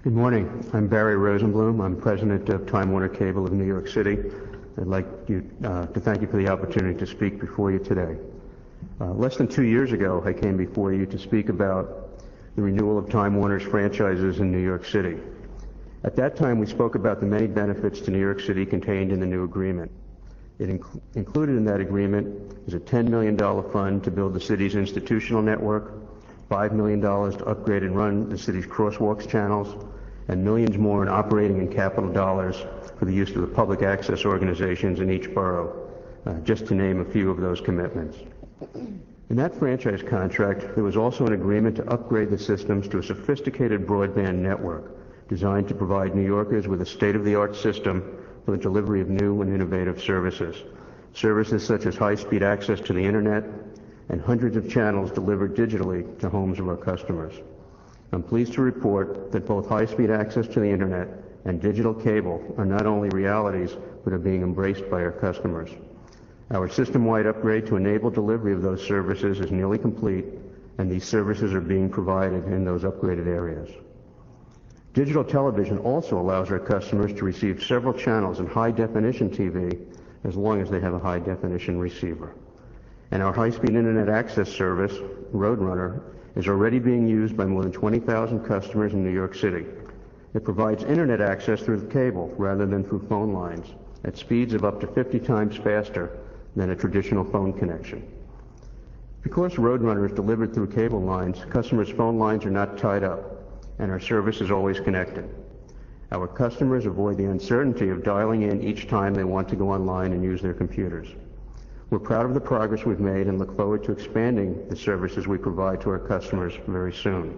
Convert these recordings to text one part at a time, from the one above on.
Good morning. I'm Barry Rosenblum. I'm president of Time Warner Cable of New York City. I'd like to thank you for the opportunity to speak before you today. Less than 2 years ago, I came before you to speak about the renewal of Time Warner's franchises in New York City. At that time, we spoke about the many benefits to New York City contained in the new agreement. Included in that agreement is a $10 million fund to build the city's institutional network, $5 million to upgrade and run the city's crosswalks channels, and millions more in operating and capital dollars for the use of the public access organizations in each borough, just to name a few of those commitments. In that franchise contract, there was also an agreement to upgrade the systems to a sophisticated broadband network designed to provide New Yorkers with a state-of-the-art system for the delivery of new and innovative services. Services such as high-speed access to the internet and hundreds of channels delivered digitally to homes of our customers. I'm pleased to report that both high-speed access to the internet and digital cable are not only realities, but are being embraced by our customers. Our system-wide upgrade to enable delivery of those services is nearly complete, and these services are being provided in those upgraded areas. Digital television also allows our customers to receive several channels in high-definition TV as long as they have a high-definition receiver. And our high-speed internet access service, Roadrunner, is already being used by more than 20,000 customers in New York City. It provides internet access through the cable rather than through phone lines at speeds of up to 50 times faster than a traditional phone connection. Because Roadrunner is delivered through cable lines, customers' phone lines are not tied up, and our service is always connected. Our customers avoid the uncertainty of dialing in each time they want to go online and use their computers. We're proud of the progress we've made and look forward to expanding the services we provide to our customers very soon.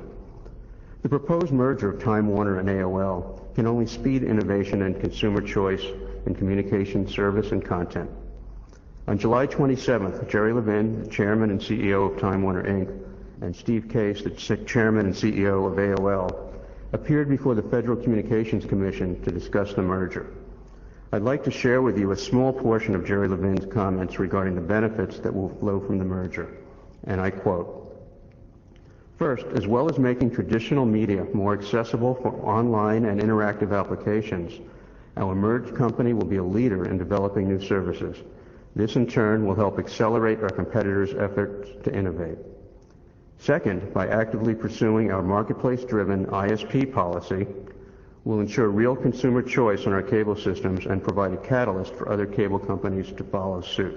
The proposed merger of Time Warner and AOL can only speed innovation and consumer choice in communication, service, and content. On July 27th, Jerry Levin, the chairman and CEO of Time Warner Inc., and Steve Case, the chairman and CEO of AOL, appeared before the Federal Communications Commission to discuss the merger. I'd like to share with you a small portion of Jerry Levin's comments regarding the benefits that will flow from the merger, and I quote, "First, as well as making traditional media more accessible for online and interactive applications, our merged company will be a leader in developing new services. This in turn will help accelerate our competitors' efforts to innovate. Second, by actively pursuing our marketplace-driven ISP policy, we'll ensure real consumer choice on our cable systems and provide a catalyst for other cable companies to follow suit.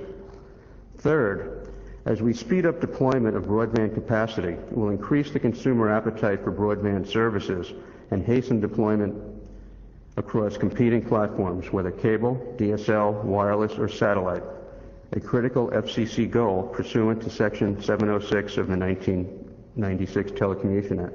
Third, as we speed up deployment of broadband capacity, we'll increase the consumer appetite for broadband services and hasten deployment across competing platforms, whether cable, DSL, wireless, or satellite, a critical FCC goal pursuant to Section 706 of the 1996 Telecommunications Act."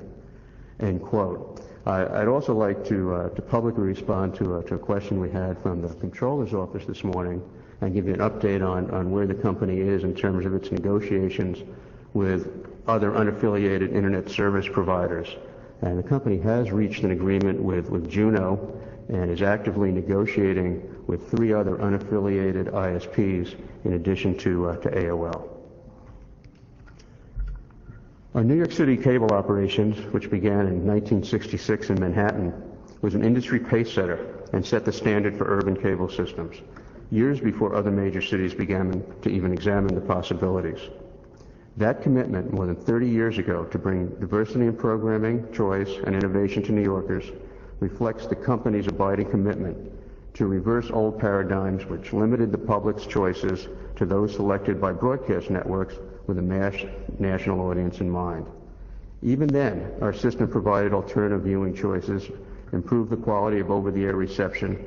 End quote. I'd also like to publicly respond to a question we had from the Comptroller's office this morning and give you an update on where the company is in terms of its negotiations with other unaffiliated internet service providers. And the company has reached an agreement with Juno and is actively negotiating with 3 other unaffiliated ISPs in addition to AOL. Our New York City cable operations, which began in 1966 in Manhattan, was an industry pacesetter and set the standard for urban cable systems, years before other major cities began to even examine the possibilities. That commitment more than 30 years ago to bring diversity in programming, choice, and innovation to New Yorkers reflects the company's abiding commitment to reverse old paradigms which limited the public's choices to those selected by broadcast networks with a mass national audience in mind. Even then, our system provided alternative viewing choices, improved the quality of over-the-air reception,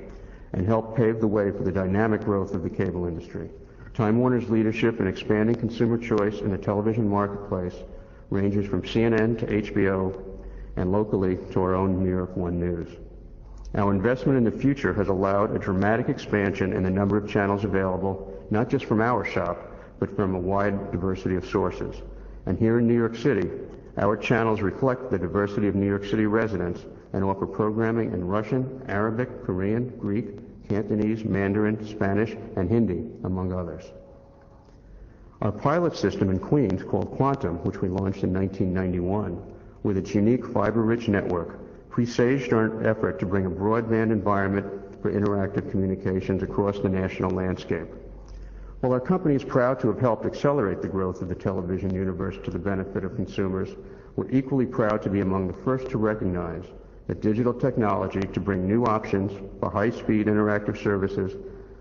and helped pave the way for the dynamic growth of the cable industry. Time Warner's leadership in expanding consumer choice in the television marketplace ranges from CNN to HBO and locally to our own New York One News. Our investment in the future has allowed a dramatic expansion in the number of channels available, not just from our shop, but from a wide diversity of sources. And here in New York City, our channels reflect the diversity of New York City residents and offer programming in Russian, Arabic, Korean, Greek, Cantonese, Mandarin, Spanish, and Hindi, among others. Our pilot system in Queens, called Quantum, which we launched in 1991, with its unique fiber-rich network, presaged our effort to bring a broadband environment for interactive communications across the national landscape. While our company is proud to have helped accelerate the growth of the television universe to the benefit of consumers, we're equally proud to be among the first to recognize that digital technology to bring new options for high-speed interactive services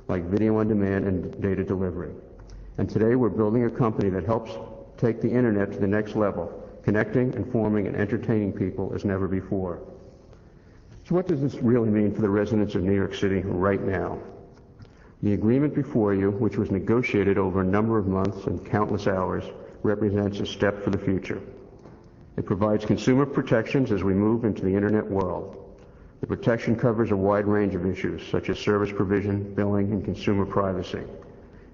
like video on demand and data delivery. And today we're building a company that helps take the internet to the next level, connecting, informing, and entertaining people as never before. So what does this really mean for the residents of New York City right now? The agreement before you, which was negotiated over a number of months and countless hours, represents a step for the future. It provides consumer protections as we move into the internet world. The protection covers a wide range of issues, such as service provision, billing, and consumer privacy.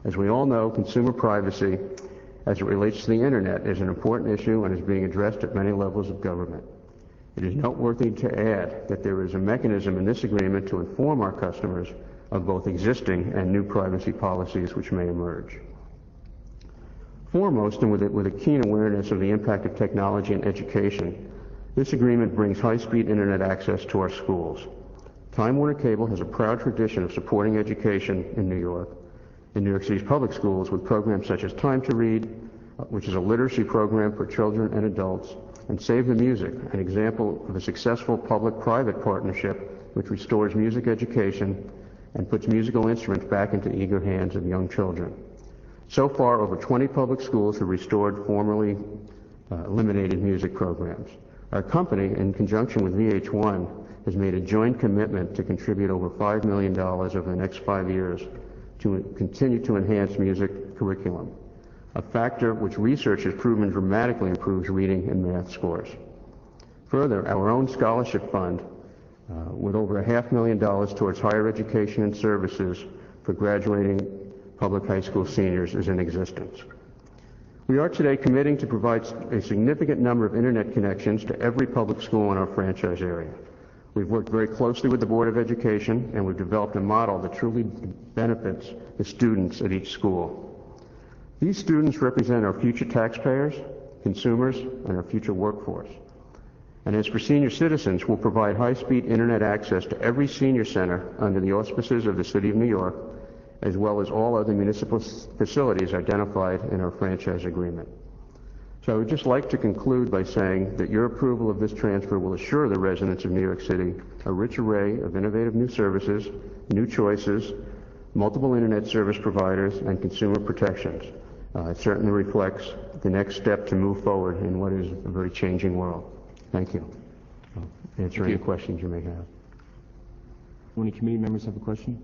As we all know, consumer privacy, as it relates to the internet, is an important issue and is being addressed at many levels of government. It is noteworthy to add that there is a mechanism in this agreement to inform our customers of both existing and new privacy policies which may emerge. Foremost, and with a keen awareness of the impact of technology in education, this agreement brings high-speed internet access to our schools. Time Warner Cable has a proud tradition of supporting education in New York City's public schools with programs such as Time to Read, which is a literacy program for children and adults, and Save the Music, an example of a successful public-private partnership which restores music education and puts musical instruments back into the eager hands of young children. So far, over 20 public schools have restored formerly eliminated music programs. Our company, in conjunction with VH1, has made a joint commitment to contribute over $5 million over the next 5 years to continue to enhance music curriculum, a factor which research has proven dramatically improves reading and math scores. Further, our own scholarship fund, with over $500,000 towards higher education and services for graduating public high school seniors, is in existence. We are today committing to provide a significant number of internet connections to every public school in our franchise area. We've worked very closely with the Board of Education, and we've developed a model that truly benefits the students at each school. These students represent our future taxpayers, consumers, and our future workforce. And as for senior citizens, we'll provide high-speed internet access to every senior center under the auspices of the City of New York, as well as all other municipal facilities identified in our franchise agreement. So I would just like to conclude by saying that your approval of this transfer will assure the residents of New York City a rich array of innovative new services, new choices, multiple internet service providers, and consumer protections. It certainly reflects the next step to move forward in what is a very changing world. Thank you. I'll answer any questions you may have. Any committee members have a question?